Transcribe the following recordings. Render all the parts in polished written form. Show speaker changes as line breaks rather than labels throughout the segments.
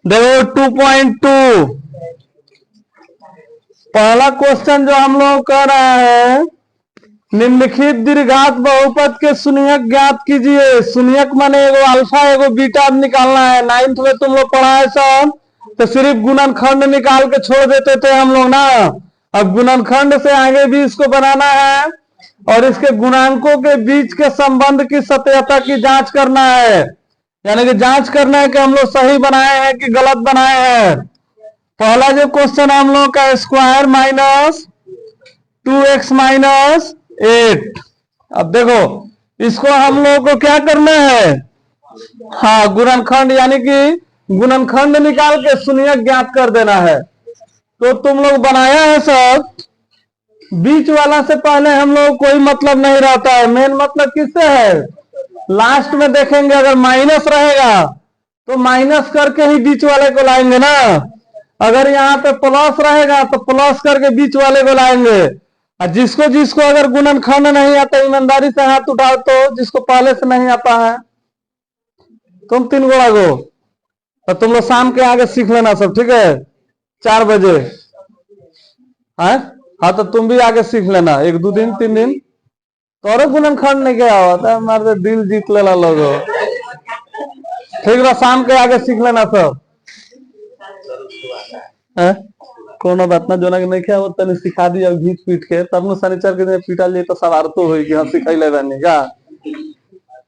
देखो 2.2 पहला क्वेश्चन जो हम लोग कर रहे हैं, निम्नलिखित दीर्घात बहुपद के शून्यक ज्ञात कीजिए। शून्यक माने एगो अल्फा एगो बीटा निकालना है। 9th में तुम लोग पढ़ा है सब, तो सिर्फ गुणनखंड निकाल के छोड़ देते थे हम लोग ना। अब गुणनखंड से आगे भी इसको बनाना है और इसके गुणांकों के बीच के संबंध की सत्यता की जांच करना है, यानी कि जांच करना है कि हम लोग सही बनाए हैं कि गलत बनाए हैं। पहला जो क्वेश्चन हम लोग का स्क्वायर माइनस 2x माइनस 8। अब देखो इसको हम लोग को क्या करना है, हाँ गुणनखंड, यानी कि गुणनखंड निकाल के शून्यक ज्ञात कर देना है। तो तुम लोग बनाया है सब। बीच वाला से पहले हम लोग कोई मतलब नहीं रहता है। मेन मतलब किससे है, लास्ट में देखेंगे। अगर माइनस रहेगा तो माइनस करके ही बीच वाले को लाएंगे ना। अगर यहाँ पे प्लस रहेगा तो प्लस करके बीच वाले को लाएंगे। और जिसको जिसको अगर गुणनखंड नहीं आता, ईमानदारी से हाथ उठाओ तो, जिसको पहले से नहीं आता है तुम 3 गोला गो। और तुम लोग शाम के आगे सीख लेना सब, ठीक है 4 बजे। हाँ तो तुम भी आगे सीख लेना 1-2 दिन 3 दिन। तो गुणनखंड नहीं क्या होता, हमारे दिल जीत लेना लोगो। ठीक है शाम के आगे सीख लेना सब। कोनो बात ना, जो ना नहीं क्या होता नहीं सिखा दिया घीच पीट के, तब न शनिचर के दिन पीटा लिए तो सवार तो होगी। हाँ सिखाई ले क्या।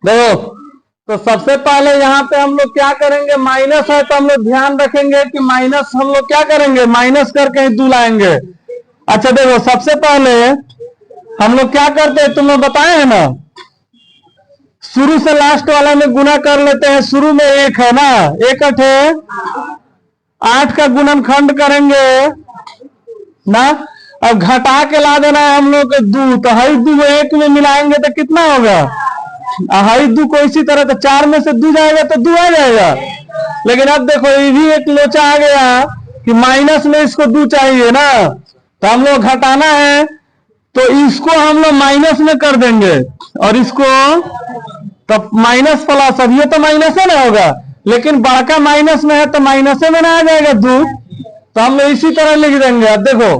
देखो तो सबसे पहले यहाँ पे हम लोग क्या करेंगे, माइनस है तो हम लोग ध्यान रखेंगे कि माइनस हम लोग क्या करेंगे, माइनस करके ही 2 लाएंगे। अच्छा देखो सबसे पहले हम लोग क्या करते हैं, तुम लोग बताए हैं ना, शुरू से लास्ट वाला में गुना कर लेते हैं। शुरू में 1 है ना, 1 8 8 का गुणनखंड करेंगे ना। अब घटा के ला देना है हम लोग 2, तो हई 2 1 में मिलाएंगे तो कितना होगा, हई 2 को इसी तरह तो 4 में से 2 जाएगा तो 2 आ जाएगा। लेकिन अब देखो ये भी एक लोचा आ गया कि माइनस में इसको 2 चाहिए ना, तो हम लोग घटाना है तो इसको हम लोग माइनस में कर देंगे और इसको तो माइनस प्लस। अब ये तो माइनस है ना होगा, लेकिन बड़का माइनस में है तो माइनस में ना आ जाएगा 2, तो हम लोग इसी तरह लिख देंगे। अब देखो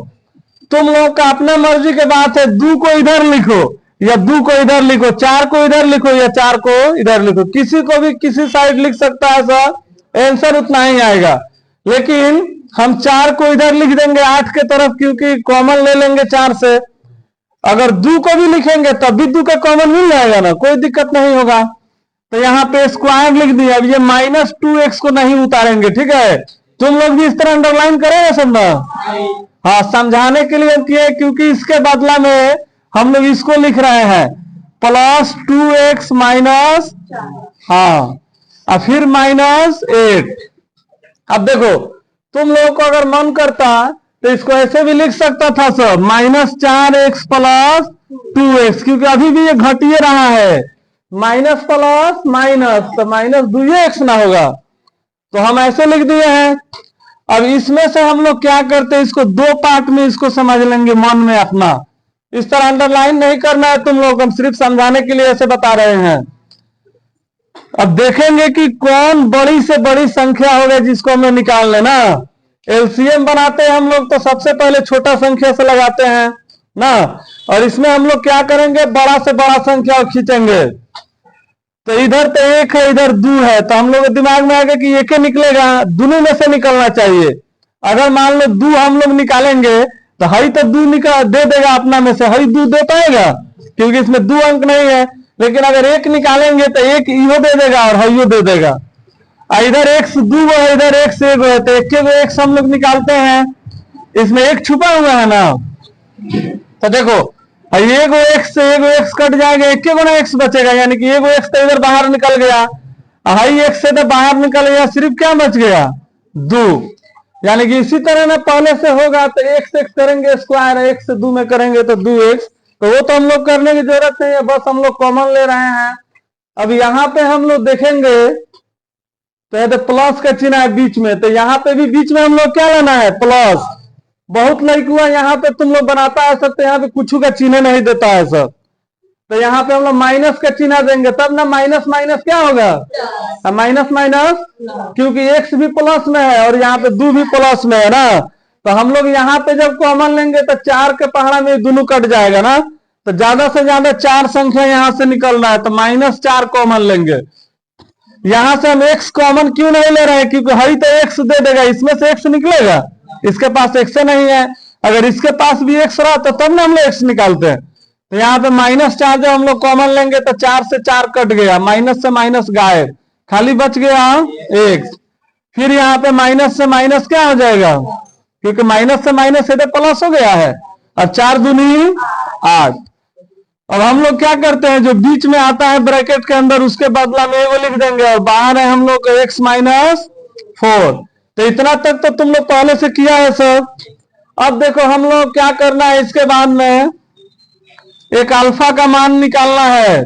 तुम लोग का अपना मर्जी के बात है, 2 को इधर लिखो या 2 को इधर लिखो, 4 को इधर लिखो या 4 को इधर लिखो, किसी को भी किसी साइड लिख सकता है सर, आंसर उतना ही आएगा। लेकिन हम 4 को इधर लिख देंगे 8 के तरफ, क्योंकि कॉमन ले लेंगे 4 से। अगर 2 को भी लिखेंगे तब भी 2 का कॉमन मिल जाएगा ना, कोई दिक्कत नहीं होगा। तो यहाँ पे स्क्वायर लिख दिया। अब ये माइनस 2x को नहीं उतारेंगे, ठीक है। तुम लोग भी इस तरह अंडरलाइन करेंगे सब ना, हाँ समझाने के लिए किए, क्योंकि इसके बदला में हम लोग इसको लिख रहे हैं प्लस 2x माइनस, हाँ और फिर माइनस 8। अब देखो तुम लोगों को अगर मन करता तो इसको ऐसे भी लिख सकता था सर, -4x प्लस 2x, क्योंकि अभी भी ये घटिए रहा है, माइनस प्लस माइनस तो माइनस 2x ना होगा, तो हम ऐसे लिख दिए हैं। अब इसमें से हम लोग क्या करते हैं, इसको 2 पार्ट में इसको समझ लेंगे मन में अपना। इस तरह अंडरलाइन नहीं करना है तुम लोग, हम सिर्फ समझाने के लिए ऐसे बता रहे हैं। अब देखेंगे कि कौन बड़ी से बड़ी संख्या होगा जिसको हमें निकाल लेना। एलसीएम बनाते हैं हम लोग तो सबसे पहले छोटा संख्या से लगाते हैं ना, और इसमें हम लोग क्या करेंगे, बड़ा से बड़ा संख्या खींचेंगे। तो इधर तो 1 है इधर 2 है, तो हम लोग दिमाग में आएगा कि 1 निकलेगा, दोनों में से निकलना चाहिए। अगर मान लो 2 हम लोग निकालेंगे तो हई तो 2 निकाल दे देगा अपना में से, हई 2 दे पाएगा क्योंकि इसमें 2 अंक नहीं है। लेकिन अगर 1 निकालेंगे तो 1 इहो दे देगा और हइयो दे देगा। इधर x 2 है इधर x 1 है, तो 1 x हम लोग निकालते हैं, इसमें 1 छुपा हुआ है ना। तो देखो एगो x से एगो x कट जाएगा, 1 गुना x बचेगा, यानी कि एगो x तो इधर बाहर निकल गया, हाई x से तो बाहर निकल गया, सिर्फ क्या बच गया 2। यानी कि इसी तरह ना पहले से होगा तो x करेंगे स्क्वायर, x से 2 में करेंगे तो 2x, तो वो तो हम लोग करने की जरूरत नहीं है, बस हम लोग कॉमन ले रहे हैं। अब यहाँ पे हम लोग देखेंगे तो प्लस का चिन्ह है बीच में, तो यहाँ पे भी बीच में हम लोग क्या लेना है प्लस। बहुत लाइक हुआ यहाँ पे तुम लोग बनाता है सब, तो यहाँ पे कुछ का चिन्ह नहीं देता है सब, तो यहाँ पे हम लोग माइनस का चिन्ह देंगे, तब ना माइनस माइनस क्या होगा, माइनस माइनस, क्योंकि x भी प्लस में है और यहाँ पे 2 भी प्लस में है ना। तो हम लोग यहाँ पे जब कॉमन लेंगे तो 4 के पहाड़ा में दोनों कट जाएगा ना, तो ज्यादा से ज्यादा 4 संख्या यहाँ से निकलना है, तो -4 कॉमन लेंगे। यहाँ से हम x कॉमन क्यों नहीं ले रहे हैं, क्योंकि हई तो x दे देगा, इसमें से x निकलेगा, इसके पास x नहीं है। अगर इसके पास भी x रहा तो तब ना हम लोग x निकालते हैं। तो यहाँ पे -4 जब हम लोग कॉमन लेंगे तो 4 से 4 कट गया, माइनस से माइनस गायब, खाली बच गया x। फिर यहाँ पे माइनस से माइनस क्या हो जाएगा, क्योंकि माइनस से माइनस है तो प्लस हो गया है, और 4 दूनी 8। अब हम लोग क्या करते हैं, जो बीच में आता है ब्रैकेट के अंदर उसके बदला में वो लिख देंगे, और बाहर है हम लोग x - 4। तो इतना तक तो तुम लोग पहले से किया है सब। अब देखो हम लोग क्या करना है, इसके बाद में एक अल्फा का मान निकालना है,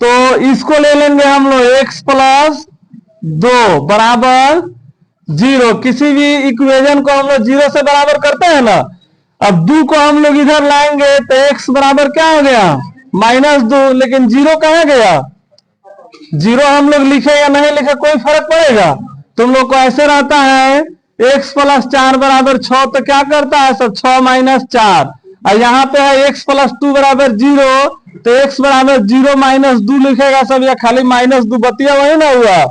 तो इसको ले लेंगे हम लोग x + 2 बराबर 0। किसी भी इक्वेशन को हम लोग 0 से बराबर करते हैं ना। अब 2 को हम लोग इधर लाएंगे तो x बराबर क्या हो गया, -2, लेकिन 0 कहाँ गया, 0 हम लोग लिखे या नहीं लिखे कोई फर्क पड़ेगा। तुम लोग को ऐसे रहता है x + 4 बराबर 6, तो क्या करता है सब 6 - 4, और यहाँ पे है x + 2 बराबर 0, तो x बराबर 0 - 2 लिखेगा सब, या खाली -2, बतिया वही ना हुआ।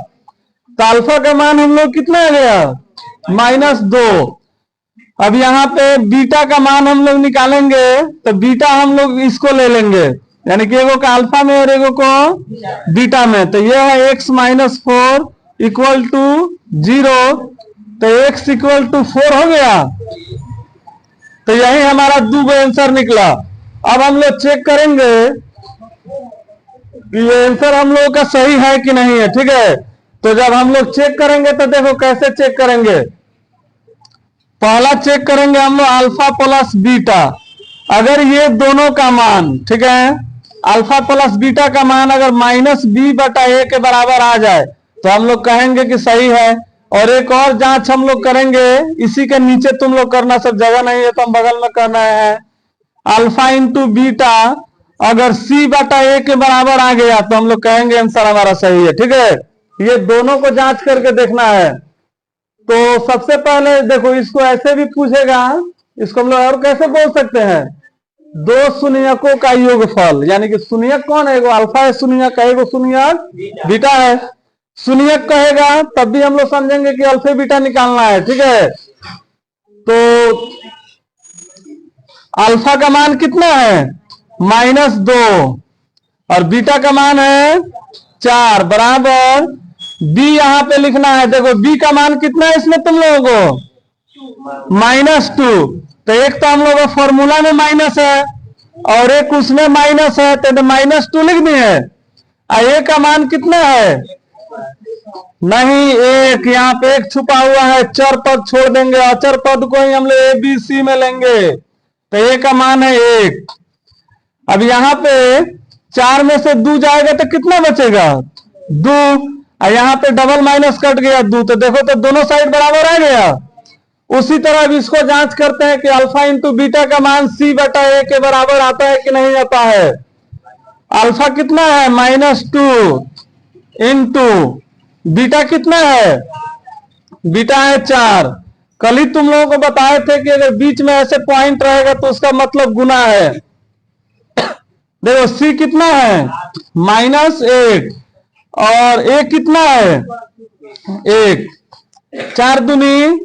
तो अल्फा का मान हम लोग कितना आ गया, -2। अब यहाँ पे बीटा का मान हम लोग निकालेंगे, तो बीटा हम लोग इसको ले लेंगे, यानी कि एगो का अल्फा में और एगो को बीटा में। तो ये है x - 4 = 0, तो x = 4 हो गया। तो यही हमारा 2 आंसर निकला। अब हम लोग चेक करेंगे कि ये आंसर हम लोगों का सही है कि नहीं है, ठीक है। तो जब हम लोग चेक करेंगे तो देखो कैसे चेक करेंगे। पहला चेक करेंगे हम लोग अल्फा प्लस बीटा, अगर ये दोनों का मान, ठीक है, अल्फा प्लस बीटा का मान अगर -b/a के बराबर आ जाए तो हम लोग कहेंगे कि सही है। और एक और जांच हम लोग करेंगे, इसी के नीचे तुम लोग करना, सब जगह नहीं है तो हम बगल में करना है। अल्फा × बीटा अगर c/a के बराबर आ गया तो हम लोग कहेंगे आंसर हमारा सही है, ठीक है। ये दोनों को जांच करके देखना है। तो सबसे पहले देखो, इसको ऐसे भी पूछेगा, इसको हम लोग और कैसे बोल सकते हैं, 2 शून्यकों का योगफल, यानी कि शून्यक कौन है, एगो अल्फा है शून्यक है, एगो शून्यक बीटा है। शून्यक कहेगा तब भी हम लोग समझेंगे कि अल्फा बीटा निकालना है, ठीक है। तो अल्फा का मान कितना है, -2, और बीटा का मान है 4 बराबर b यहाँ पे लिखना है। देखो b का मान कितना है इसमें तुम लोगों को, -2। तो एक तो हम लोगों का फॉर्मूला में माइनस है और एक उसमें माइनस है, तो -2 लिख दिए। a का मान कितना है, नहीं, एक यहाँ पे एक छुपा हुआ है, चर पद छोड़ देंगे, अचर पद को ही हम लोग a b c में लेंगे, तो a का मान है 1। अब यहाँ पे 4 में से 2 जाएगा तो कितना बचेगा, 2, और यहाँ पे डबल माइनस कट गया 2, तो देखो तो दोनों साइड बराबर आ गया। उसी तरह अब इसको जांच करते हैं कि अल्फा × बीटा का मान c/a के बराबर आता है कि नहीं आता है। अल्फा कितना है, -2 × बीटा कितना है, बीटा है 4। कल ही तुम लोगों को बताए थे कि अगर बीच में ऐसे पॉइंट रहेगा तो उसका मतलब गुना है। देखो c कितना है, -1, और a कितना है, 1, 4 दूनी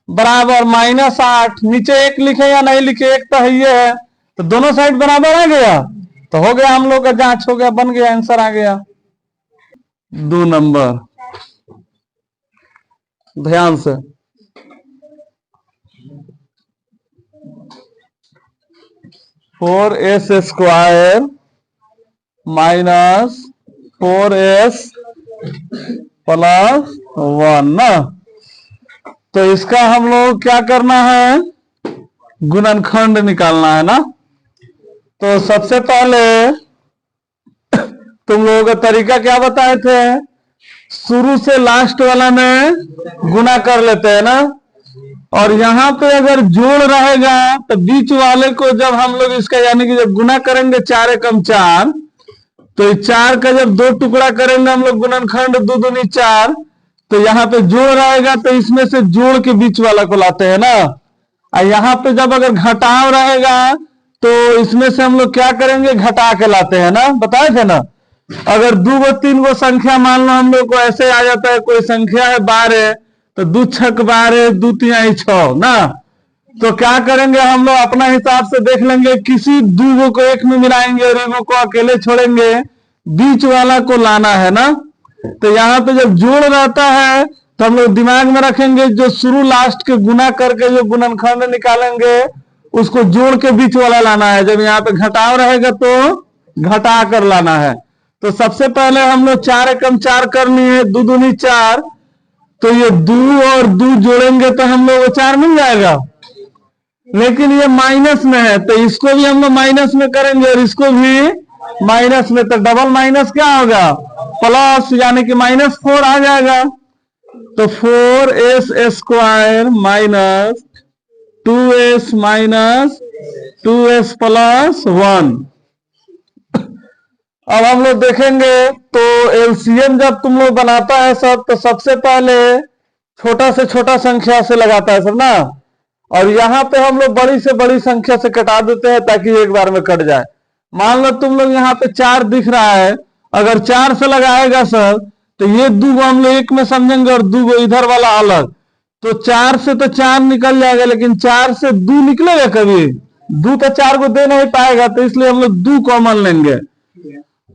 बराबर -8। नीचे 1 लिखे या नहीं लिखे, 1 तो ये है, तो दोनों साइड बराबर आ गया, तो हो गया, हम लोग का जांच हो गया, बन गया, आंसर आ गया। 2 नंबर, ध्यान से, (4s² - 4s + 1 ना। तो इसका हम लोग क्या करना है, गुणनखंड निकालना है ना। तो सबसे पहले तुम लोगों का तरीका क्या बताए थे, शुरू से लास्ट वाला में गुना कर लेते हैं ना। और यहाँ पे अगर जोड़ रहेगा तो बीच वाले को जब हम लोग इसका यानी कि जब गुना करेंगे 4 एकम 4, तो 4 का जब 2 टुकड़ा करेंगे हम लोग गुणनखंड 2 दूनी 4, तो यहाँ पे जोड़ रहेगा तो इसमें से जोड़ के बीच वाला को लाते हैं ना। और यहाँ पे जब अगर घटाव रहेगा तो इसमें से हम लोग क्या करेंगे, घटा के लाते हैं ना, बताए थे ना। अगर 2 गो 3 गो संख्या मान लो हम लोग को ऐसे आ जाता है, कोई संख्या है 12 तो 2 छक 12 2 तिहाई 6 ना, तो क्या करेंगे हम लोग अपना हिसाब से देख लेंगे, किसी 2 गो को एक में मिलाएंगे और एगो को अकेले छोड़ेंगे, बीच वाला को लाना है ना। तो यहाँ पे जब जोड़ रहता है तो हम लोग दिमाग में रखेंगे जो शुरू लास्ट के गुना करके जो गुणनखंड निकालेंगे उसको जोड़ के बीच वाला लाना है। जब यहाँ पे घटाव रहेगा तो घटा कर लाना है। तो सबसे पहले हम लोग 4 एकम 4 कर लिए, 2 दूनी 4, तो ये 2 और 2 जोड़ेंगे तो हम लोग 4 मिल जाएगा। लेकिन ये माइनस में है तो इसको भी हम लोग माइनस में करेंगे और इसको भी माइनस में, तो डबल माइनस क्या होगा, प्लस, यानी कि -4 आ जाएगा। तो 4s square minus 2s minus 2s plus 1। अब हम लोग देखेंगे तो एलसीएम जब तुम लोग बनाता है सब, तो सबसे पहले छोटा से छोटा संख्या से लगाता है सब ना, और यहाँ पे हम लोग बड़ी से बड़ी संख्या से कटा देते हैं ताकि एक बार में कट जाए। मान लो तुम लोग यहाँ पे 4 दिख रहा है, अगर 4 से लगाएगा सर तो ये 2 गो हम लोग एक में समझेंगे और 2 गो इधर वाला अलग, तो 4 से तो 4 निकल जाएगा, लेकिन 4 से 2 निकलेगा कभी, 2 तो 4 को दे नहीं पाएगा, तो इसलिए हम लोग 2 कॉमन लेंगे।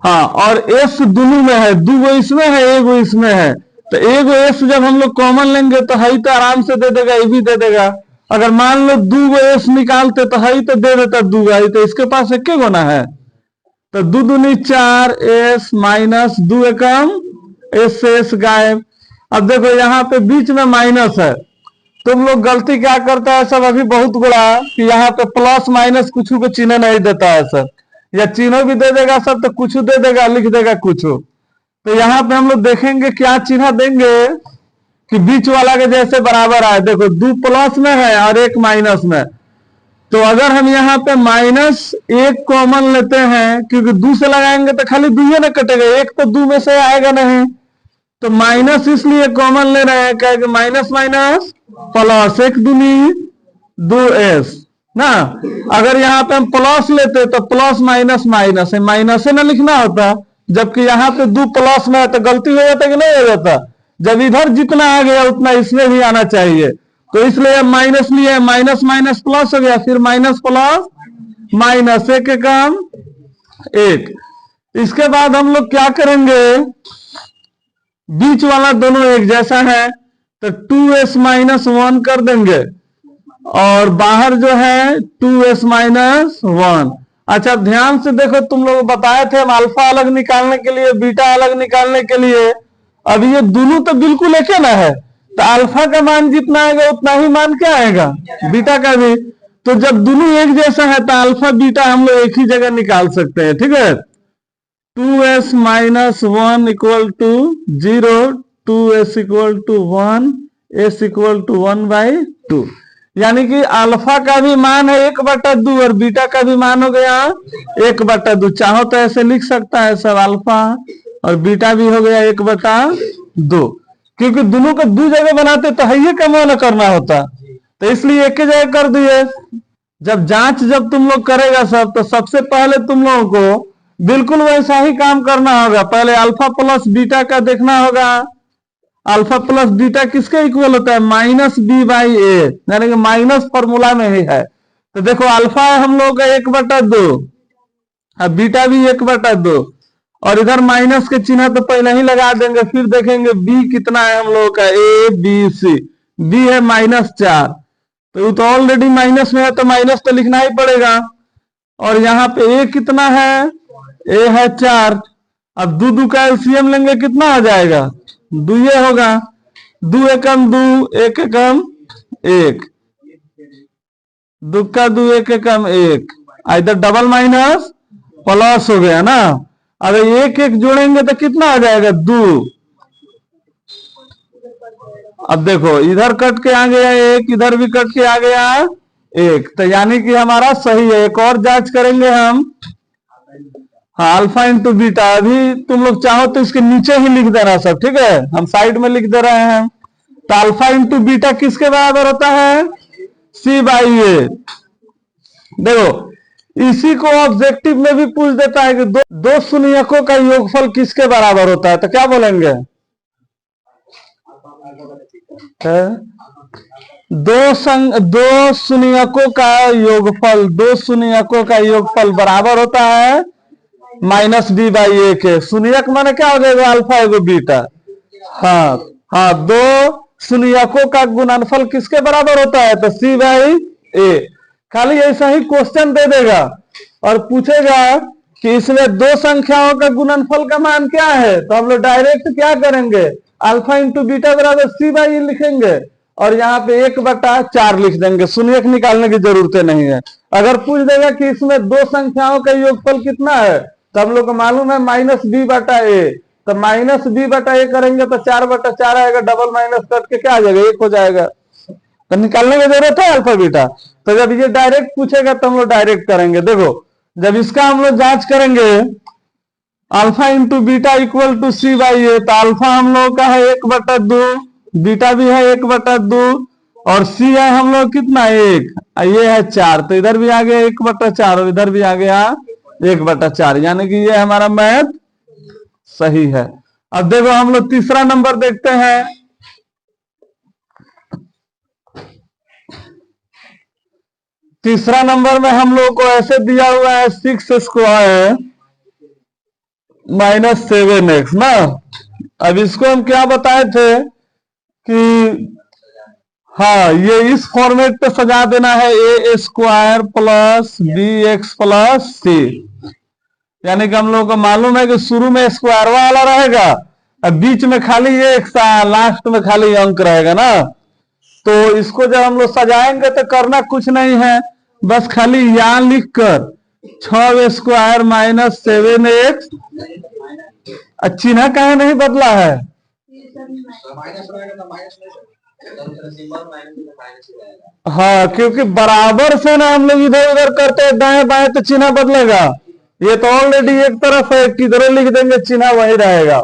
हाँ, और एस दोनों में है, 2 गो इसमें है 1 गो इसमें है, तो 1 गो एस जब हम लोग कॉमन लेंगे तो हई तो आराम से दे देगा, ये भी दे देगा। अगर मान लो 2 गो एस निकालते तो हई तो दे देता 2 गो, तो इसके पास एक गुना है, तो 2 दूनी 4 एस माइनस 2 एकम एस से एस गायब। अब देखो यहाँ पे बीच में माइनस है, तुम लोग गलती क्या करता है सब अभी बहुत बड़ा कि यहाँ पे प्लस माइनस कुछ को चिन्ह नहीं देता है सर, या चिन्ह भी दे देगा सब तो कुछ दे देगा, लिख देगा कुछ। तो यहाँ पे हम लोग देखेंगे क्या चिन्ह देंगे कि बीच वाला के जैसे बराबर आए। देखो 2 प्लस में है और 1 माइनस में, तो अगर हम यहाँ पे -1 कॉमन लेते हैं, क्योंकि 2 से लगाएंगे तो खाली 2 ही ना कटेगा, 1 तो 2 में से आएगा नहीं, तो माइनस इसलिए कॉमन ले रहे हैं, क्या माइनस माइनस प्लस 1 दूनी 2s ना। अगर यहाँ पे हम प्लस लेते तो प्लस माइनस माइनस है, माइनस से ना लिखना होता, जबकि यहाँ पे 2 प्लस में है तो गलती हो जाता कि नहीं हो जाता, जब इधर जितना आ गया उतना इसमें भी आना चाहिए, तो इसलिए माइनस लिए, माइनस माइनस प्लस हो गया, फिर माइनस प्लस माइनस 1 एकम 1। इसके बाद हम लोग क्या करेंगे, बीच वाला दोनों एक जैसा है तो 2s माइनस 1 कर देंगे, और बाहर जो है 2s माइनस 1। अच्छा ध्यान से देखो, तुम लोग बताए थे हम अल्फा अलग निकालने के लिए बीटा अलग निकालने के लिए, अब ये दोनों तो बिल्कुल एक ना है, तो अल्फा का मान जितना आएगा उतना ही मान क्या आएगा, बीटा का भी। तो जब दोनों एक जैसा है तो अल्फा बीटा हम लोग एक ही जगह निकाल सकते हैं, ठीक है। 2s minus 1 equal to 0, 2s equal to 1, s equal to 1/2, यानी कि अल्फा का भी मान है 1/2 और बीटा का भी मान हो गया 1/2। चाहो तो ऐसे लिख सकता है सब, अल्फा और बीटा भी हो गया 1/2, क्योंकि दोनों को 2 जगह बनाते तो है का मान करना होता, तो इसलिए एक ही जगह कर दिए। जब जांच जब तुम लोग करेगा सब, तो सबसे पहले तुम लोगों को बिल्कुल वैसा ही काम करना होगा, पहले अल्फा प्लस बीटा का देखना होगा। अल्फा प्लस बीटा किसके इक्वल होता है, -b/a, यानी कि माइनस फॉर्मूला में ही है। तो देखो अल्फा है हम लोग का 1/2 और बीटा भी 1/2, और इधर माइनस के चिन्ह तो पहले ही लगा देंगे, फिर देखेंगे b कितना है हम लोग का, a b c, b है -4, तो वो तो ऑलरेडी माइनस में है तो माइनस तो लिखना ही पड़ेगा। और यहाँ पे a कितना है, a है 4, अब 2 का एलसीएम लेंगे कितना हो जाएगा, 2 ये होगा, 2 एकम 2, 1 एकम 1, 2 का 2 1 एकम 1, इधर डबल माइनस प्लस हो गया ना। अगर 1 1 जोड़ेंगे तो कितना आ जाएगा, 2, अब देखो इधर कट के आ गया एक, इधर भी कट के आ गया एक, तो यानी कि हमारा सही है। एक और जांच करेंगे हम। हाँ, अल्फा इंटू बीटा। अभी तुम लोग चाहो तो इसके नीचे ही लिख देना सब, ठीक है, हम साइड में लिख दे रहे हैं। तो अल्फा इंटू बीटा किसके बराबर होता है? सी बाई ए। देखो इसी को ऑब्जेक्टिव में भी पूछ देता है कि दो शून्यकों का योगफल किसके बराबर होता है, तो क्या बोलेंगे? दो शून्यकों का योगफल, दो शून्यकों का योगफल बराबर होता है माइनस डी बाई ए के। शून्यक माने क्या हो जाएगा? अल्फा एगो बीटा। हाँ हाँ, दो शून्यकों का गुणनफल किसके बराबर होता है? तो सी बाई ए। खाली ऐसा ही क्वेश्चन दे देगा और पूछेगा कि इसमें दो संख्याओं का गुणनफल का मान क्या है, तो हम लोग डायरेक्ट क्या करेंगे? अल्फा इंटू बीटा बराबर सी बाई ए लिखेंगे और यहाँ पे 1/4 लिख देंगे। शून्यक निकालने की जरूरत नहीं है। अगर पूछ देगा कि इसमें दो संख्याओं का योगफल कितना है, तो हम लोग को मालूम है माइनस बी बटा ए, तो माइनस बी बटा ए करेंगे तो 4/4 आएगा, डबल माइनस करके क्या आ जाएगा? 1 हो जाएगा। तो निकालने की जरूरत है अल्फा बीटा। तो जब ये डायरेक्ट पूछेगा तो हम लोग डायरेक्ट करेंगे। देखो जब इसका हम लोग जांच करेंगे alpha into beta equal to C by A, तो अल्फा हम लोग का है 1/2, बीटा भी है 1/2 और सी है हम लोग कितना? 1, ये है 4, तो इधर भी आ गया 1/4 और इधर भी आ गया 1/4, यानी कि ये हमारा मैथ सही है। अब देखो हम लोग तीसरा नंबर देखते हैं। तीसरा नंबर में हम लोग को ऐसे दिया हुआ है 6² माइनस 7x ना। अब इसको हम क्या बताए थे कि हाँ, ये इस फॉर्मेट पे सजा देना है, a² plus bx plus c। यानी कि हम लोग को मालूम है कि शुरू में स्क्वायर वाला रहेगा और बीच में खाली एक, लास्ट में खाली अंक रहेगा ना। तो इसको जब हम लोग सजाएंगे तो करना कुछ नहीं है, बस खाली यहां लिखकर 6² माइनस 7x। चिन्ह कहीं नहीं बदला है? हाँ, क्योंकि बराबर से ना हम लोग इधर उधर करते हैं दाएं बाएं तो चिन्ह बदलेगा। ये तो ऑलरेडी एक तरफ है, किधर लिख देंगे चिन्ह वही रहेगा।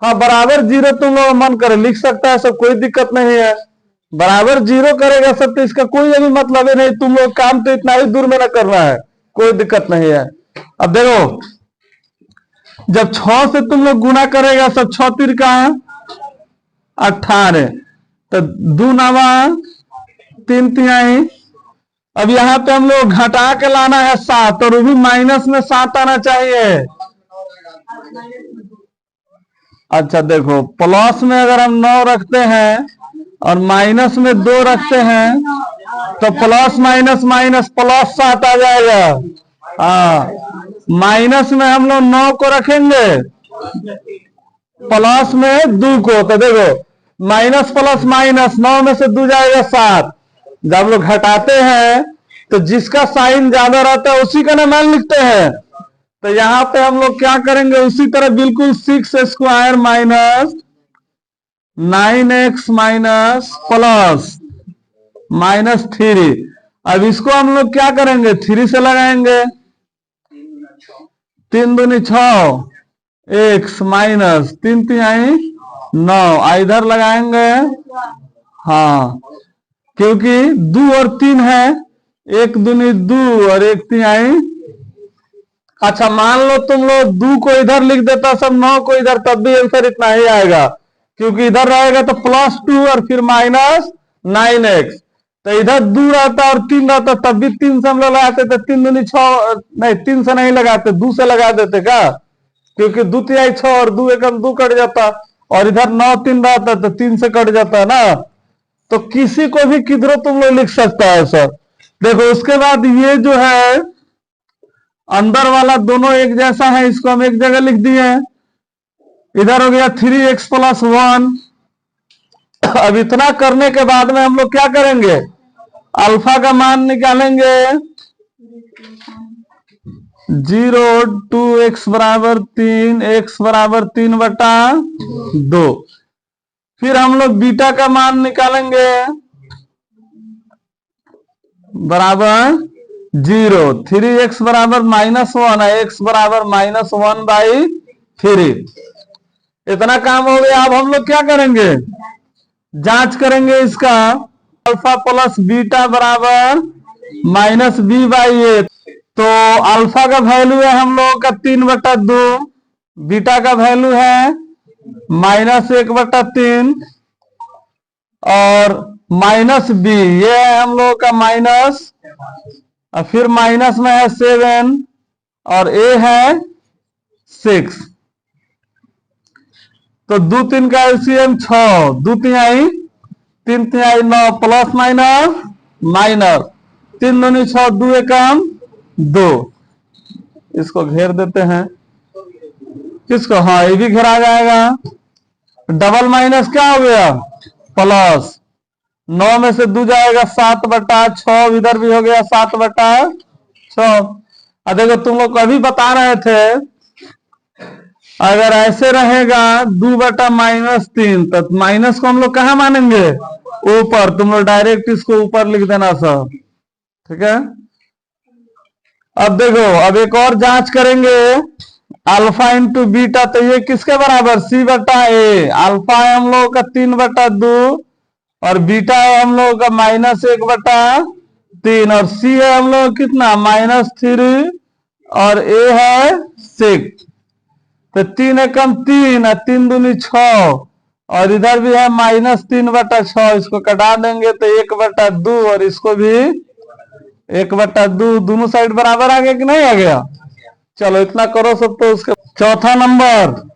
हाँ, बराबर 0 तुम लोग मन करे लिख सकता है सब, कोई दिक्कत नहीं है। बराबर 0 करेगा सब तो इसका कोई अभी मतलब ही नहीं। तुम लोग काम तो इतना ही दूर में ना करना है, कोई दिक्कत नहीं है। अब देखो जब 6 से तुम लोग गुना करेगा सब, 6 तीर का 18, तो 2 नवा 3 तिहाई। अब यहाँ पे हम लोग घटा के लाना है 7 और वो भी माइनस में 7 आना चाहिए। अच्छा देखो, प्लस में अगर हम 9 रखते हैं और माइनस में 2 रखते हैं तो प्लस माइनस माइनस प्लस 7 आ जाएगा। हाँ, माइनस में हम लोग 9 को रखेंगे, प्लस में 2 को, तो देखो माइनस प्लस माइनस 9 में से 2 जाएगा 7। जब लोग घटाते हैं तो जिसका साइन ज्यादा रहता है उसी का ना मान लिखते हैं। तो यहां पे हम लोग क्या करेंगे, उसी तरह बिल्कुल 6² minus 9x minus plus minus 3। अब इसको हम लोग क्या करेंगे, 3 से लगाएंगे, 3 दूनी 6, x माइनस 3 तिहाई 9, इधर लगाएंगे। हाँ, क्योंकि 2 और 3 है, 1 दूनी 2 और 1 तिहाई। अच्छा मान लो तुम लोग 2 को इधर लिख देता सब, 9 को इधर, तब भी आंसर इतना ही आएगा, क्योंकि इधर रहेगा तो +2 और फिर माइनस 9x। तो इधर 2 रहता और 3 रहता तब भी 3 से हम लोग लगाते थे, 3 दूनी 6, नहीं 3 से नहीं लगाते, 2 से लगा देते का, क्योंकि 2 तिहाई 6 और 2 एकम 2 कट जाता और इधर 9 3 रहता तो 3 से कट जाता है ना। तो किसी को भी किधरों तुम लोग लिख सकता है सर। देखो उसके बाद ये जो है अंदर वाला दोनों एक जैसा है, इसको हम एक जगह लिख दिए। इधर हो गया 3x प्लस 1। अब इतना करने के बाद में हम लोग क्या करेंगे, अल्फा का मान निकालेंगे 0, 2x बराबर 3, x बराबर 3/2। फिर हम लोग बीटा का मान निकालेंगे बराबर 0। 3x बराबर -1 है, x बराबर -1/3। इतना काम हो गया। अब हम लोग क्या करेंगे, जांच करेंगे इसका। अल्फा प्लस बीटा बराबर -b/a। तो अल्फा का वैल्यू है हम लोगों का 3/2, बीटा का वैल्यू है -1/3 और -b ये है हम लोगों का माइनस, और फिर माइनस में है 7 और a है 6। तो 2 3 का एलसीएम 6, 2 तिहाई 3 तिहाई 9, प्लस माइनस माइनस 3 दूनी 6, 2 एकम 2। इसको घेर देते हैं, किसको, हाँ ये भी घेरा जाएगा। डबल माइनस क्या हो गया, प्लस 9 में से 2 जाएगा 7/6, इधर भी हो गया 7/6। अब देखो तुम लोग कभी बता रहे थे अगर ऐसे रहेगा 2/-3, तो माइनस को हम लोग कहाँ मानेंगे, ऊपर। तुम लोग डायरेक्ट इसको ऊपर लिख देना सब, ठीक है। अब देखो, अब एक और जांच करेंगे, अल्फा इंटू बीटा, तो ये किसके बराबर, c/a। अल्फा है हम लोग का 3/2 और बीटा है हम लोग का -1/3 और c है हम लोग कितना -3 और a है 6। तो 3 एकम 3 और 3 दूनी 6 और इधर भी है -3/6। इसको कटा देंगे तो 1/2 और इसको भी 1/2। दोनों साइड बराबर आ गया कि नहीं आ गया। चलो इतना करो सब। तो उसका चौथा नंबर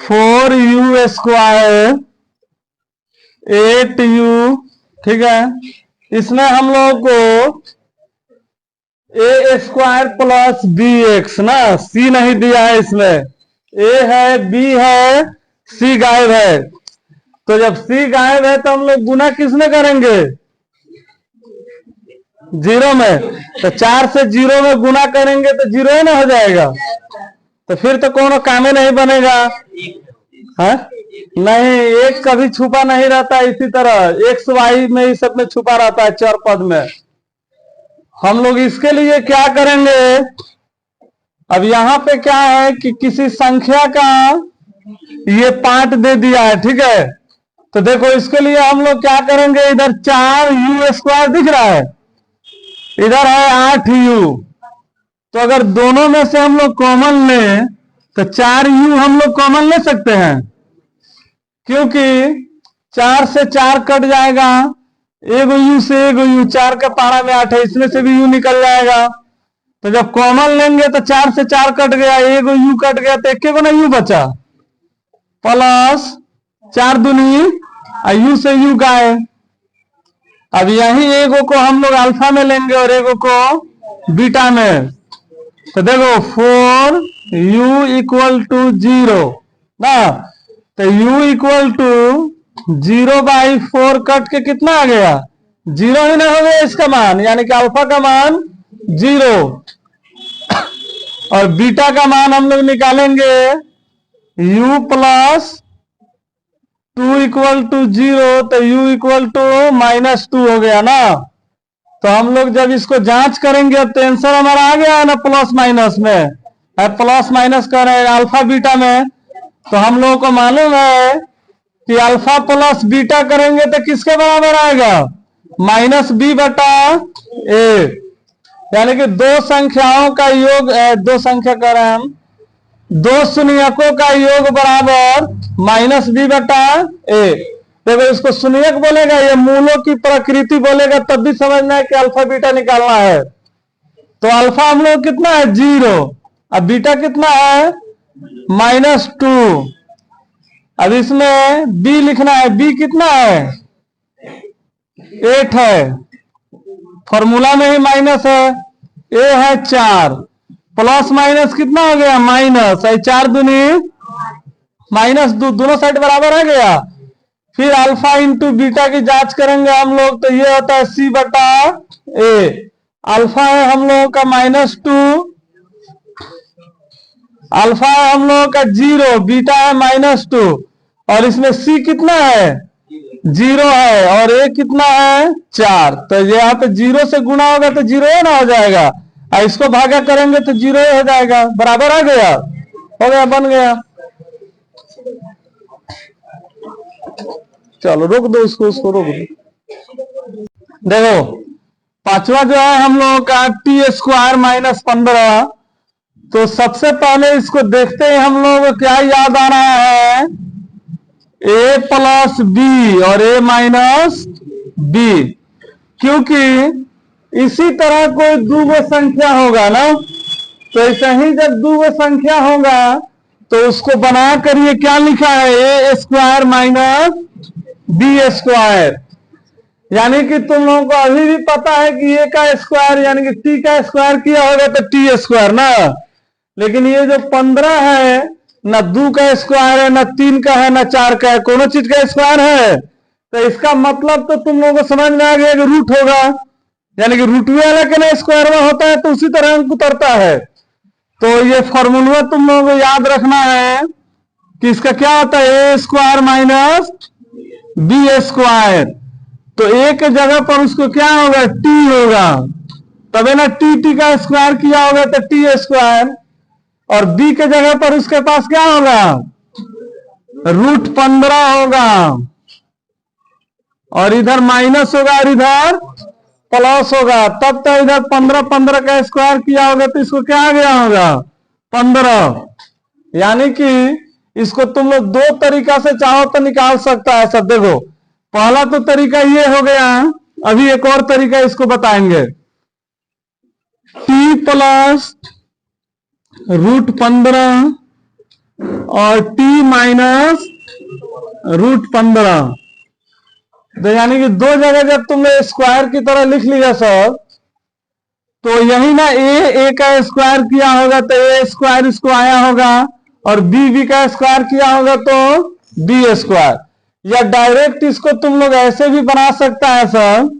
4u² 8u, ठीक है। इसमें हम लोग को a² + bx ना, c नहीं दिया है इसमें, a है b है c गायब है। तो जब c गायब है तो हम लोग गुना किसमें करेंगे, 0 में। तो 4 से 0 में गुना करेंगे तो 0 ही ना हो जाएगा। तो फिर तो कोनो काम ही नहीं बनेगा, है नहीं। एक कभी छुपा नहीं रहता, इसी तरह एक्स वाई में ही सब में छुपा रहता है, चर पद में। हम लोग इसके लिए क्या करेंगे, अब यहाँ पे क्या है कि किसी संख्या का ये पार्ट दे दिया है, ठीक है। तो देखो इसके लिए हम लोग क्या करेंगे, इधर 4u² दिख रहा है, इधर है 8u। तो अगर दोनों में से हम लोग कॉमन लें तो 4u हम लोग कॉमन ले सकते हैं, क्योंकि 4 से 4 कट जाएगा, एगो u से एगो u, 4 का पारा में 8 है, इसमें से भी u निकल जाएगा। तो जब कॉमन लेंगे तो 4 से 4 कट गया, एगो u कट गया, तो एक ना u बचा, प्लस 4 दूनी u से u गाए। अब यही एगो को हम लोग अल्फा में लेंगे और एगो को बीटा में। तो देखो 4u = 0 ना, तो u = 0/4 कट के कितना आ गया, 0 ही ना हो गया इसका मान, यानी कि अल्फा का मान 0 और बीटा का मान हम लोग निकालेंगे u + 2 = 0, तो u = -2 हो गया ना। तो हम लोग जब इसको जांच करेंगे तो आंसर हमारा आ गया है ना, प्लस माइनस में, प्लस माइनस कर रहे हैं अल्फा बीटा में। तो हम लोगों को मालूम है कि अल्फा प्लस बीटा करेंगे तो किसके बराबर आएगा, -b/a। यानी कि दो संख्याओं का योग, दो संख्या कर रहे हैं हम, दो शून्यकों का योग बराबर -b/a। देखो इसको शून्यक बोलेगा, ये मूलों की प्रकृति बोलेगा, तब भी समझना है कि अल्फा बीटा निकालना है। तो अल्फा हम लोग कितना है 0, अब बीटा कितना है -2। अब इसमें b लिखना है, b कितना है 8 है, फॉर्मूला में ही माइनस है, a है 4, प्लस माइनस कितना हो गया माइनस, 4 दूनी -2, दोनों साइड बराबर आ गया। फिर अल्फा इंटू बीटा की जांच करेंगे हम लोग, तो ये होता है c/a। अल्फा है हम लोगों का -2 अल्फा है हम लोगों का 0, बीटा है -2, और इसमें सी कितना है 0 है, और ए कितना है 4। तो यहाँ पे 0 से गुणा होगा तो 0 ना हो जाएगा, और इसको भागा करेंगे तो 0 हो जाएगा। बराबर आ गया, हो गया, बन गया। चलो रोक दो उसको रोक दो। देखो पांचवा जो है हम लोगों का t² - 15। तो सबसे पहले इसको देखते हैं हम लोग को क्या याद आ रहा है, a + b और a - b, क्योंकि इसी तरह कोई दूगो संख्या होगा ना, तो ऐसे ही जब दूगो संख्या होगा तो उसको बना कर ये क्या लिखा है a² - b², यानी कि तुम लोगों को अभी भी पता है कि a का स्क्वायर यानी कि t का स्क्वायर किया होगा तो t² ना, लेकिन ये जो 15 है ना 2 का स्क्वायर है, ना 3 का है, ना 4 का है, कोनो चीज का स्क्वायर है। तो इसका मतलब तो तुम लोगों को समझ में आ गया कि रूट होगा, यानी कि रूट वाला के ना स्क्वायर में होता है तो उसी तरह उतरता है। तो ये फॉर्मूला तुम लोगों को याद रखना है कि इसका क्या होता है a² - b²। तो एक जगह पर उसको क्या होगा t होगा, तबे ना t का स्क्वायर किया होगा तो t², और b के जगह पर उसके पास क्या होगा √15 होगा, और इधर माइनस होगा और इधर प्लस होगा, तब तो इधर 15 का स्क्वायर किया होगा तो इसको क्या आ गया होगा 15। यानी कि इसको तुम लोग दो तरीका से चाहो तो निकाल सकता है। सब देखो, पहला तो तरीका ये हो गया, अभी एक और तरीका इसको बताएंगे। t + √15 और t - √15, तो यानी कि दो जगह जब तुमने स्क्वायर की तरह लिख लिया सब, तो यही ना a का स्क्वायर किया होगा तो a² इसको आया होगा, और b का स्क्वायर किया होगा तो b², या डायरेक्ट इसको तुम लोग ऐसे भी बना सकता है सब।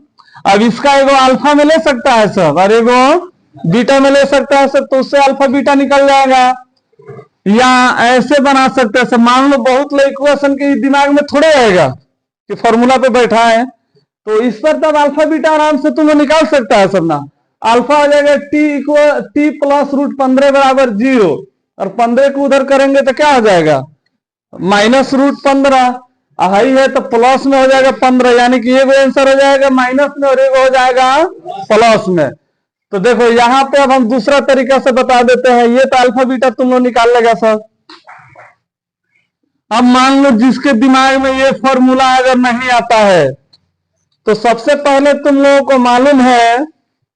अब इसका एगो अल्फा में ले सकता है सब, और एगो बीटा में ले सकता है सब, तो उससे अल्फा बीटा निकल जाएगा। या ऐसे बना सकते हैं सब, मान लो बहुत लोग इक्वेशन के दिमाग में थोड़े आएगा कि फॉर्मूला पे बैठा है, तो इस पर तब अल्फा बीटा आराम से तुम लोग निकाल सकता है सब ना। अल्फा हो जाएगा t + √15 = 0, और 15 को उधर करेंगे तो क्या हो जाएगा -√15, हाई है तो प्लस में हो जाएगा 15, यानी कि एगो आंसर हो जाएगा माइनस में और एगो हो जाएगा प्लस में। तो देखो यहाँ पे अब हम दूसरा तरीका से बता देते हैं, ये तो अल्फा बीटा तुम लोग निकाल लेगा सर। अब मान लो जिसके दिमाग में ये फॉर्मूला अगर नहीं आता है, तो सबसे पहले तुम लोगों को मालूम है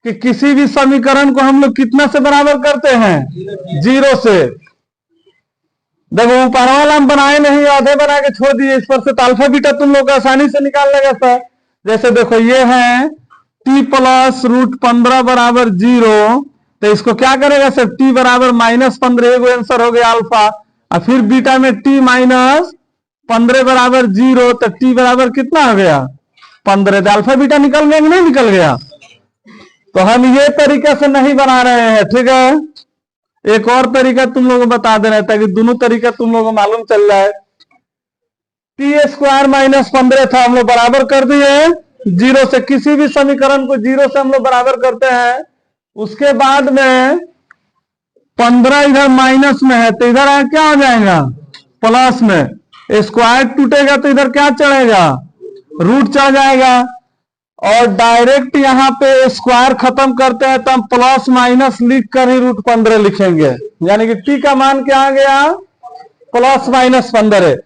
कि किसी भी समीकरण को हम लोग कितना से बराबर करते हैं 0 से। देखो ऊपर वाला हम बनाए नहीं, आधे बना के छोड़ दिए, इस पर से तो अल्फा बीटा तुम लोग आसानी से निकाल लेगा सर। जैसे देखो ये है t + √15 = 0, तो इसको क्या करेगा सर t = -15, एगो आंसर हो गया अल्फा, और फिर बीटा में t - 15 = 0, तो t बराबर कितना हो गया 15, तो अल्फा बीटा निकल गया कि नहीं निकल गया। तो हम ये तरीके से नहीं बना रहे हैं, ठीक है, एक और तरीका तुम लोगों को बता दे रहे हैं ताकि दोनों तरीका तुम लोगों को मालूम चल जाए। t² - 15 था, हम लोग बराबर कर दिए 0 से, किसी भी समीकरण को 0 से हम लोग बराबर करते हैं। उसके बाद में 15 इधर माइनस में है तो इधर क्या हो जाएगा प्लस में, स्क्वायर टूटेगा तो इधर क्या चढ़ेगा रूट चढ़ जाएगा, और डायरेक्ट यहाँ पे स्क्वायर खत्म करते हैं तो हम प्लस माइनस लिख कर ही √15 लिखेंगे, यानी कि t का मान क्या आ गया +-15।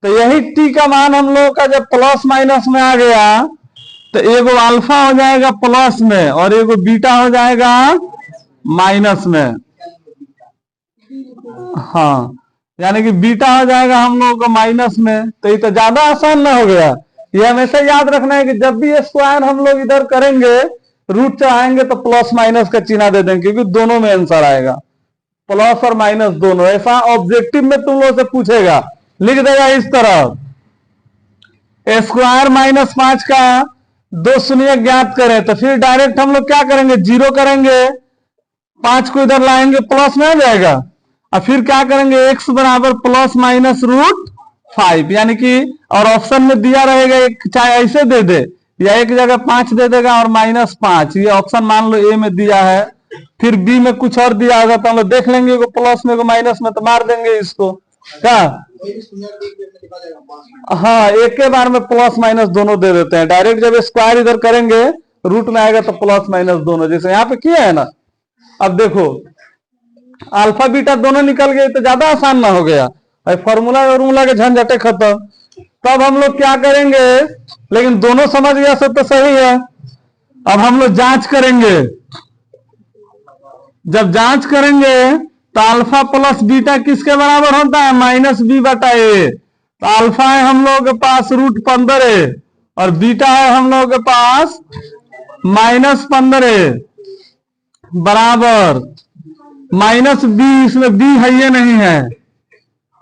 तो यही t का मान हम लोग का जब प्लस माइनस में आ गया तो एगो अल्फा हो जाएगा प्लस में और एगो बीटा हो जाएगा माइनस में। हाँ, यानी कि बीटा हो जाएगा हम लोगों को माइनस में। तो ये तो ज्यादा आसान ना हो गया। ये हमेशा याद रखना है कि जब भी स्क्वायर हम लोग इधर करेंगे रूट चढ़ाएंगे तो प्लस माइनस का चिन्ह दे देंगे, क्योंकि दोनों में आंसर आएगा, प्लस और माइनस दोनों। ऐसा ऑब्जेक्टिव में तुम लोग से पूछेगा, लिख देगा इस तरह स्क्वायर -5 का 2 शून्य ज्ञात करें, तो फिर डायरेक्ट हम लोग क्या करेंगे 0 करेंगे, 5 को इधर लाएंगे प्लस में आ जाएगा, और फिर क्या करेंगे, x बराबर प्लस माइनस रूट 5, यानी कि और ऑप्शन में दिया रहेगा एक, चाहे ऐसे दे दे या एक जगह 5 दे देगा और -5, ये ऑप्शन मान लो ए में दिया है, फिर बी में कुछ और दिया होगा तो हम लोग देख लेंगे, को प्लस में को माइनस में, तो मार देंगे इसको क्या। हाँ, एक के बार में प्लस माइनस दोनों दे देते हैं डायरेक्ट, जब स्क्वायर इधर करेंगे रूट में आएगा तो प्लस माइनस दोनों, जैसे यहाँ पे किया है ना। अब देखो अल्फा बीटा दोनों निकल गए तो ज्यादा आसान ना हो गया, फॉर्मूला के झंझटे खत्म। तब हम लोग क्या करेंगे, लेकिन दोनों समझ गया सब तो सही है। अब हम लोग जांच करेंगे, जब जांच करेंगे तो अल्फा प्लस बीटा किसके बराबर होता है, -b/a। तो अल्फा है हम लोगों के पास √15 और बीटा है हम लोगों के पास -15 बराबर -b, इसमें b है ये नहीं है,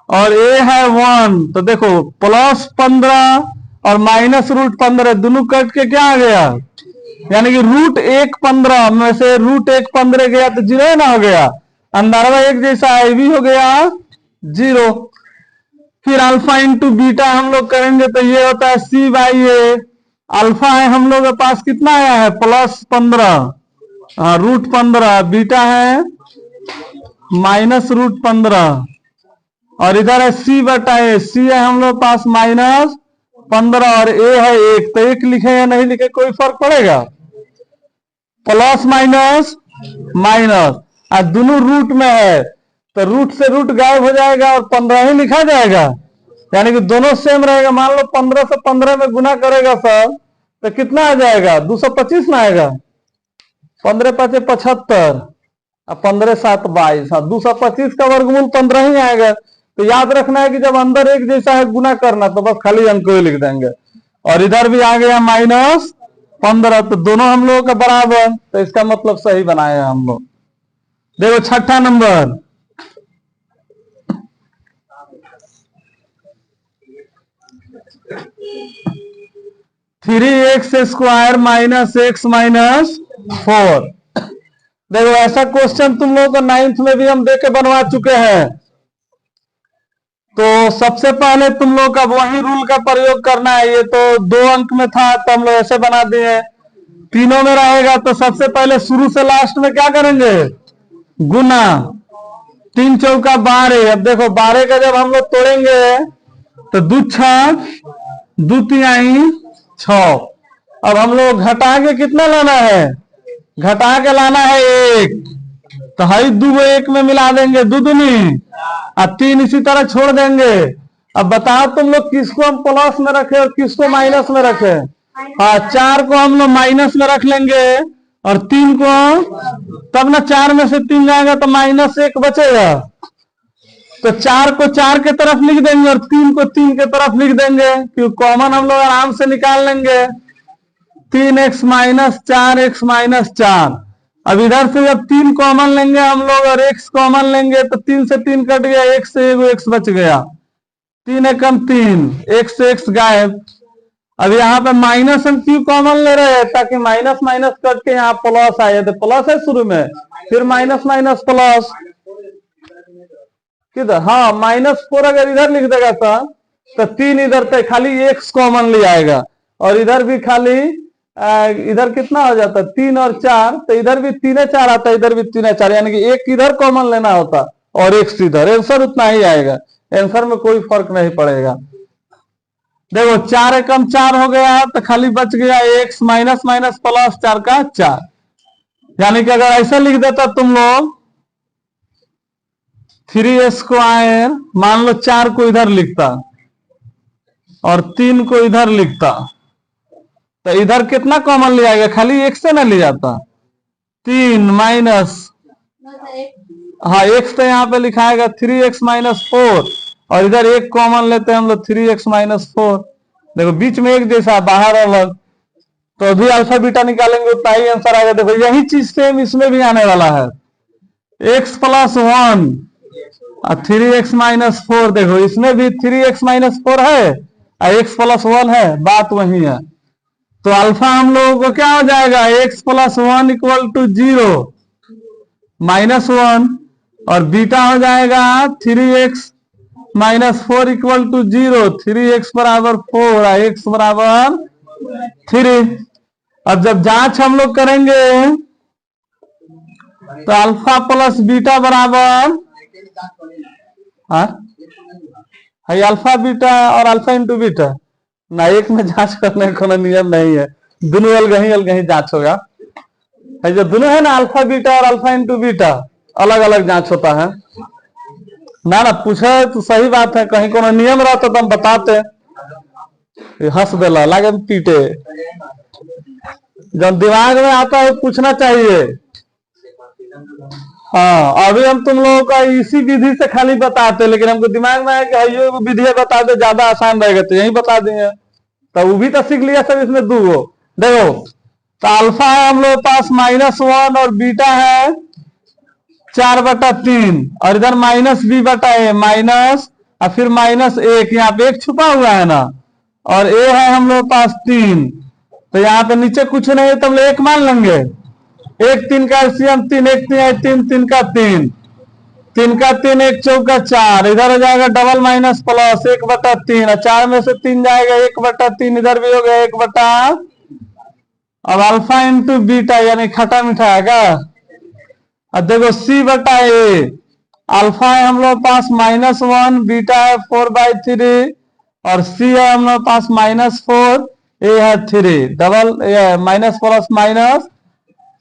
और a है 1। तो देखो +15 और -√15 दोनों कट के क्या आ गया, यानी कि √115 में से √115 गया तो 0 ना हो गया, अंदरवा एक जैसा है, भी हो गया 0। फिर अल्फा इंटू बीटा हम लोग करेंगे तो ये होता है c/a। अल्फा है हम लोग के पास कितना आया है, +15 √15, बीटा है -√15 और इधर है c/a। c है हम लोग पास -15 और a है 1, तो 1 लिखे या नहीं लिखे कोई फर्क पड़ेगा, प्लस माइनस माइनस, और दोनों रूट में है तो रूट से रूट गायब हो जाएगा और 15 ही लिखा जाएगा, यानी कि दोनों सेम रहेगा। मान लो 15 से 15 में गुना करेगा सर तो कितना आ जाएगा, 225 ना आएगा, 15×5 = 75 और 15×7 = 22। हाँ, 225 का वर्गमूल 15 ही आएगा। तो याद रखना है कि जब अंदर एक जैसा है गुना करना तो बस खाली अंक ही लिख देंगे, और इधर भी आ गया -15, तो दोनों हम लोगों का बराबर, तो इसका मतलब सही बनाए हम लोग। देखो छठा नंबर, (3x² - x - 4). देखो ऐसा क्वेश्चन तुम लोगों को 9th में भी हम देके बनवा चुके हैं। तो सबसे पहले तुम लोग का वही रूल का प्रयोग करना है, ये तो 2 अंक में था तो हम लोग ऐसे बना दिए, तीनों में रहेगा तो सबसे पहले शुरू से लास्ट में क्या करेंगे, गुना, 3 चौका 12। अब देखो 12 का जब हम लोग तोड़ेंगे तो 2 6 2 तिहाई 6। अब हम लोग घटा के कितना लाना है, घटा के लाना है 1, तो हई 2 1 में मिला देंगे, 2 दूनी और 3 इसी तरह छोड़ देंगे। अब बताओ तुम लोग किसको हम प्लस में रखे और किसको माइनस में रखे। हाँ, 4 को हम लोग माइनस में रख लेंगे और 3 को, तब ना 4 में से 3 जाएगा तो -1 बचेगा, तो 4 को 4 के तरफ लिख देंगे और 3 को 3 के तरफ लिख देंगे, क्योंकि कॉमन हम लोग आराम से निकाल लेंगे, 3x - 4x - 4। अब इधर से जब 3 कॉमन लेंगे हम लोग और x कॉमन लेंगे तो 3 से 3 कट गया, 1 से 1 x बच गया, 3 एकम 3, 1 से x गायब। अब यहाँ पे माइनस हम क्यों कॉमन ले रहे हैं, ताकि माइनस माइनस कट के यहाँ प्लस आए, तो प्लस है शुरू में, फिर माइनस माइनस प्लस किधर, हाँ -4 अगर इधर लिख देगा सर तो 3 इधर तक खाली x कॉमन ले आएगा, और इधर भी खाली इधर कितना हो जाता है 3 और 4, तो इधर भी 3 4 आता है, इधर भी 3 4, यानी कि 1 इधर कॉमन लेना होता और 1 इधर, आंसर उतना ही आएगा, आंसर में कोई फर्क नहीं पड़ेगा। देखो 4 एकम 4 हो गया तो खाली बच गया x माइनस माइनस प्लस 4 का 4, यानी कि अगर ऐसा लिख देता तुम लोग 3² मान लो 4 को इधर लिखता और 3 को इधर लिखता, तो इधर कितना कॉमन ले आएगा, खाली 1 से ना ले जाता, 3 माइनस, हाँ x तो यहाँ पे लिखाएगा 3x - 4 और इधर 1 कॉमन लेते हैं हम लोग 3x - 4। देखो बीच में एक जैसा बाहर अलग, तो अभी अल्फा बीटा निकालेंगे उतना ही आंसर आएगा। देखो यही चीज सेम इसमें भी आने वाला है, x + 1 और 3x - 4। देखो इसमें भी 3x - 4 है और x + 1 है, बात वही है। तो अल्फा हम लोगों को क्या हो जाएगा, x + 1 = 0 -1 और बीटा हो जाएगा 3x -4 इक्वल टू 0। 3x बराबर 4 और x बराबर 3। अब जब जांच हम लोग करेंगे तो अल्फा प्लस बीटा बराबर है अल्फा बीटा और अल्फा इंटू बीटा ना, एक में जांच करने का नियम नहीं है, दोनों अलग ही जांच होगा। है जो दोनों है ना अल्फा बीटा और अल्फा इंटू बीटा अलग अलग जांच होता है ना। ना पूछे तो सही बात है, कहीं कोनो नियम रहता तो हम बताते। हंस देला लागे पीटे, जब दिमाग में आता है पूछना चाहिए। हाँ अभी हम तुम लोगों का इसी विधि से खाली बताते, लेकिन हमको दिमाग में है कि ये विधि बता दे ज्यादा आसान रहेगा तो यही बता देंगे, तो वो भी तो सीख लिया सब। इसमें दो देखो, तो अल्फा है हम लोग पास -1 और बीटा है 4/3 और इधर -b/a माइनस और फिर -1, यहाँ पे 1 छुपा हुआ है ना, और a है हम लोग पास 3, तो यहाँ पे नीचे कुछ नहीं है तो हम लोग 1 मान लेंगे। 1 3 का एलसीएम 3, 1 3 है 3, 3 का 3, 3 का 3, 1 चौका 4, इधर हो जाएगा डबल माइनस प्लस 1/3 और 4 में से 3 जाएगा 1/3, इधर भी हो गया 1/। अब अल्फा इंटू बीटा यानी खट्टा मीठा है क्या। अब देखो c/a, अल्फा है हम लोग पास -1, बीटा है 4/3 और c है हम लोग पास -4, a है 3, डबल माइनस प्लस माइनस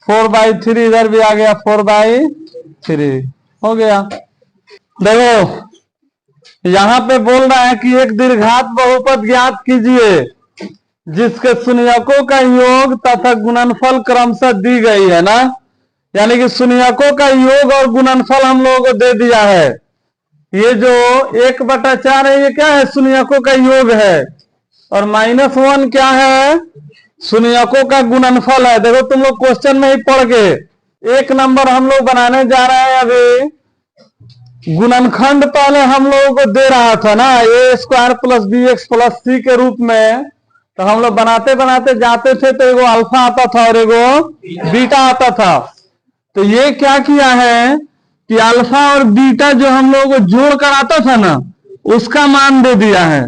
4/3, इधर भी आ गया 4/3 हो गया। देखो यहाँ पे बोल रहा है कि एक दीर्घात बहुपद ज्ञात कीजिए जिसके शून्यकों का योग तथा गुणनफल क्रमशः दी गई है ना, यानी कि शून्यकों का योग और गुणनफल हम लोगों को दे दिया है। ये जो 1/4 है ये क्या है, शून्यकों का योग है, और -1 क्या है, शून्यकों का गुणनफल है। देखो तुम लोग क्वेश्चन में ही पढ़ के 1 नंबर हम लोग बनाने जा रहे हैं। अभी गुणनखंड पहले हम लोगों को दे रहा था ना, a² + bx + c के रूप में, तो हम लोग बनाते बनाते जाते थे तो एगो अल्फा आता था और एगो बीटा आता था। तो ये क्या किया है कि अल्फा और बीटा जो हम लोगों को जोड़ कर आता था ना उसका मान दे दिया है,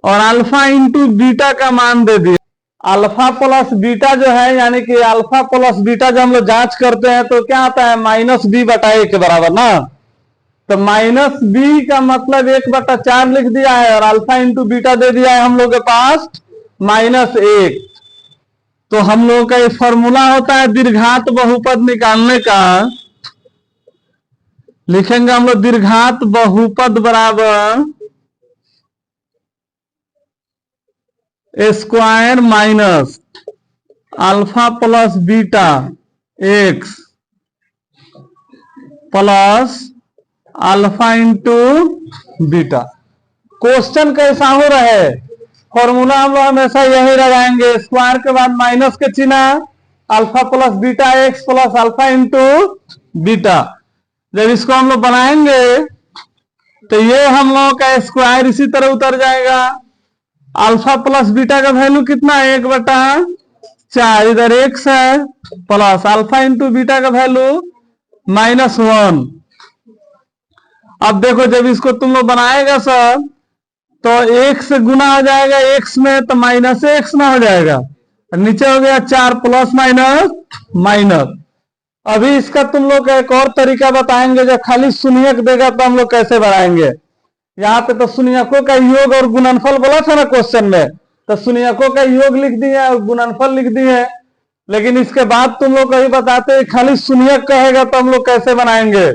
और अल्फा इंटू बीटा का मान दे दिया। अल्फा प्लस बीटा जो है, यानी कि अल्फा प्लस बीटा जो हम लोग जांच करते हैं तो क्या आता है -b/a के बराबर ना, तो -b का मतलब 1/4 लिख दिया है और अल्फा इंटू बीटा दे दिया है हम लोग के पास -1। तो हम लोग का ये फॉर्मूला होता है दीर्घात बहुपद निकालने का। लिखेंगे हम लोग दीर्घात बहुपद बराबर square minus alpha plus beta x plus alpha into beta. Question कैसा हो रहे, फॉर्मूला हम लोग हमेशा यही लगाएंगे, स्क्वायर के बाद माइनस के चिन्ह, alpha plus beta x plus alpha into beta. जब इसको हम लोग बनाएंगे तो ये हम लोग का स्क्वायर इसी तरह उतर जाएगा। अल्फा प्लस बीटा का वैल्यू कितना है 1/4, इधर x है प्लस अल्फा इंटू बीटा का वैल्यू -1। अब देखो जब इसको तुम लोग बनाएगा सर तो 1 से गुना हो जाएगा x में, तो -x ना हो जाएगा, नीचे हो गया 4 प्लस माइनस। अभी इसका तुम लोग का एक और तरीका बताएंगे, जब खाली शून्यक देगा तो हम लोग कैसे बढ़ाएंगे। यहाँ पे तो शून्यकों का योग और गुणनफल बोला था ना क्वेश्चन में, तो शून्यकों का योग लिख दिए और गुणनफल लिख दिए, लेकिन इसके बाद तुम लोग कहीं बताते खाली शून्यक कहेगा तो हम लोग कैसे बनाएंगे।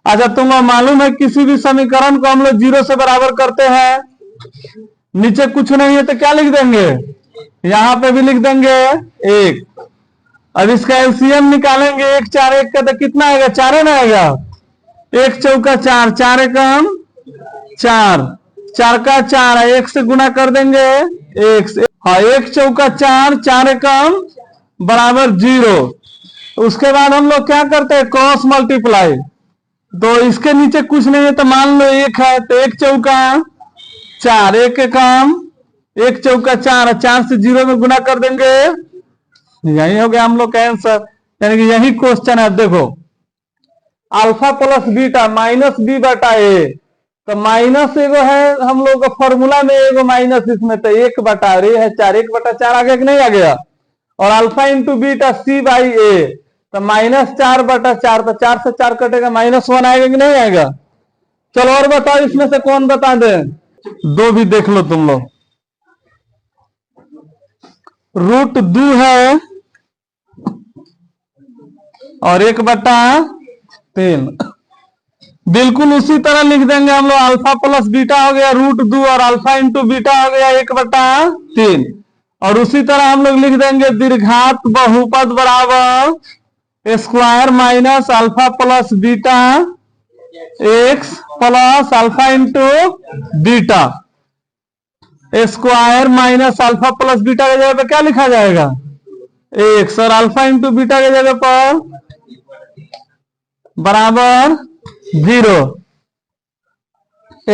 अच्छा तुम लोग मालूम है किसी भी समीकरण को हम लोग 0 से बराबर करते हैं, नीचे कुछ नहीं है तो क्या लिख देंगे, यहाँ पे भी लिख देंगे 1। अब इसका एलसीएम निकालेंगे 1 4 1 का, तो कितना आएगा, 4 ना आएगा, 1 चौका 4, 4 एकम 4, 4 का 4 है, 1 से गुना कर देंगे 1, हाँ 1 चौका 4, 4 एकम बराबर 0। उसके बाद हम लोग क्या करते हैं क्रॉस मल्टीप्लाई, तो इसके नीचे कुछ नहीं है तो मान लो 1 है, तो 1 चौका 4, 1 एकम 1 चौका 4, 4 से 0 में गुना कर देंगे, यही हो गया हम लोग का आंसर। यानी कि यही क्वेश्चन है। देखो alpha plus beta minus B बटा ए, तो माइनस एगो है हम लोग का फॉर्मूला में, एगो माइनस इसमें, तो 1/, रे है 4, 1/4 आ गया कि नहीं आ गया। और alpha into beta C by A, तो -4/4, तो 4 से 4 कटेगा, -1 आएगा कि नहीं आएगा। चलो और बताओ इसमें से कौन बता दे, दो भी देख लो तुम लोग। √2 है और 1/3, बिल्कुल उसी तरह लिख देंगे हम लोग। अल्फा प्लस बीटा हो गया √2 और अल्फा इंटू बीटा हो गया 1/3, और उसी तरह हम लोग लिख देंगे दीर्घात बहुपद बराबर square minus alpha plus beta x plus alpha into beta square minus alpha plus beta की जगह पे क्या लिखा जाएगा, एक्स, और अल्फा इंटू बीटा की जगह पर बराबर 0,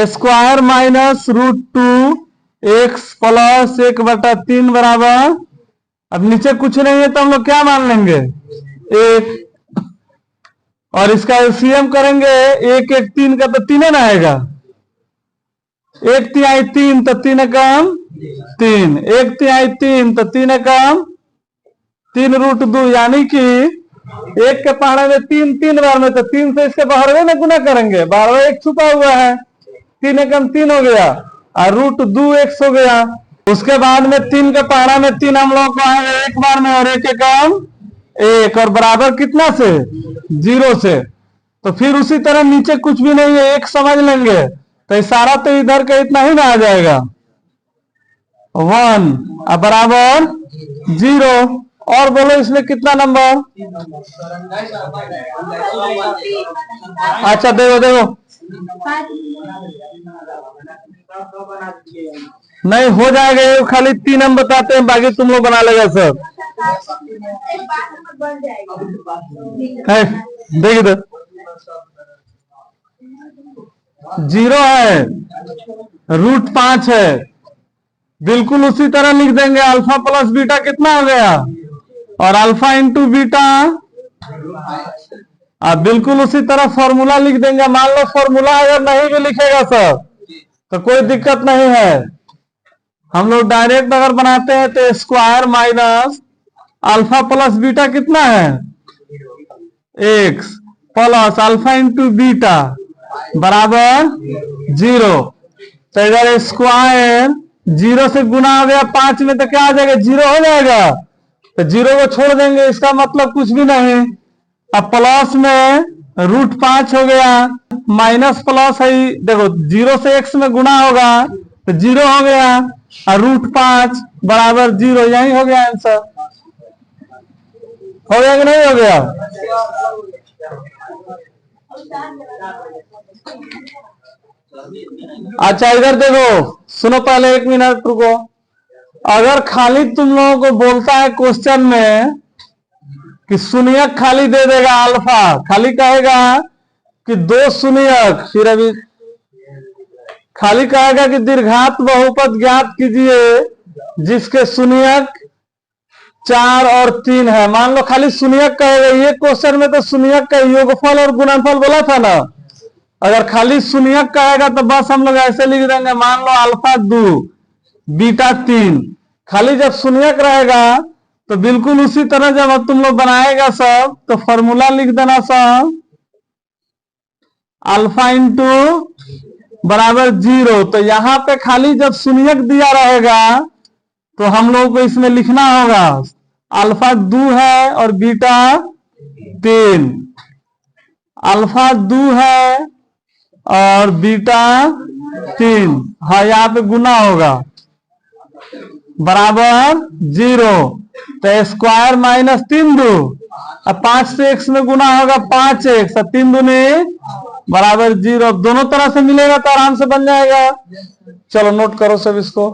स्क्वायर माइनस √2 एक्स प्लस 1/3 बराबर, अब नीचे कुछ नहीं है तो हम लोग क्या मान लेंगे, 1, और इसका एलसीएम करेंगे 1 1 3 का, तो 3 ना आएगा, 1 तिहाई 3, तो 3 कम 3, 1 तिहाई 3, तो 3 कम 3 √2, यानी कि 1 के पहाड़े में 3 बार में, तो 3 से इसके बाहर में गुना करेंगे, 12 1 छुपा हुआ है, 3 कम 3 हो गया और √2 एक्स हो गया। उसके बाद में 3 के पहाड़ा में 3 हम लोग को आएगा एक बार में, और 1 कम 1, और बराबर कितना से, 0 से। तो फिर उसी तरह नीचे कुछ भी नहीं है, 1 समझ लेंगे, तो इशारा तो इधर का इतना ही ना आ जाएगा, 1 अब बराबर 0। और बोलो इसमें कितना नंबर, अच्छा देखो देखो, नहीं हो जाएगा, ये खाली 3 हम बताते हैं, बाकी तुम लोग बना लेगा सब। देखिए तो 0 है, √5 है, बिल्कुल उसी तरह लिख देंगे। अल्फा प्लस बीटा कितना हो गया, और अल्फा इंटू बीटा, अब बिल्कुल उसी तरह फॉर्मूला लिख देंगे। मान लो फॉर्मूला अगर नहीं भी लिखेगा सर तो कोई दिक्कत नहीं है, हम लोग डायरेक्ट अगर बनाते हैं तो square minus alpha plus beta कितना है, x plus alpha into beta बराबर 0, तो इधर स्क्वायर 0 से गुना हो गया 5 में, तो क्या आ जाएगा, 0 हो जाएगा, तो 0 को छोड़ देंगे, इसका मतलब कुछ भी नहीं। अब प्लस में √5 हो गया, माइनस प्लस है, देखो 0 से x में गुना होगा तो 0 हो गया, और √5 बराबर 0, यही हो गया आंसर। हो गया कि नहीं हो गया। अच्छा इधर देखो, सुनो पहले 1 मिनट रुको। अगर खाली तुम लोगों को बोलता है क्वेश्चन में कि शून्यक खाली दे देगा अल्फा, खाली कहेगा कि 2 शून्यक, फिर अभी खाली कहेगा कि दीर्घात बहुपद ज्ञात कीजिए जिसके शून्यक 4 और 3 है। मान लो खाली शून्यक कहेगा, ये क्वेश्चन में तो शून्यक का योगफल और गुणनफल बोला था ना। अगर खाली शून्यक कहेगा तो बस हम लोग ऐसे लिख देंगे, मान लो अल्फा 2 बीटा 3। खाली जब शून्यक रहेगा तो बिल्कुल उसी तरह जब तुम लोग बनाएगा सब तो फॉर्मूला लिख देना सब, अल्फा इंटू बराबर 0। तो यहाँ पे खाली जब शून्यक दिया रहेगा तो हम लोगों को इसमें लिखना होगा अल्फा 2 है और बीटा 3, अल्फा 2 है और बीटा 3, हाँ यहाँ पे गुना होगा बराबर 0। तो स्क्वायर माइनस 3 2, अब 5 से x में गुना होगा 5x, 3 दूनी बराबर 0। दोनों तरह से मिलेगा तो आराम से बन जाएगा। चलो नोट करो सब इसको।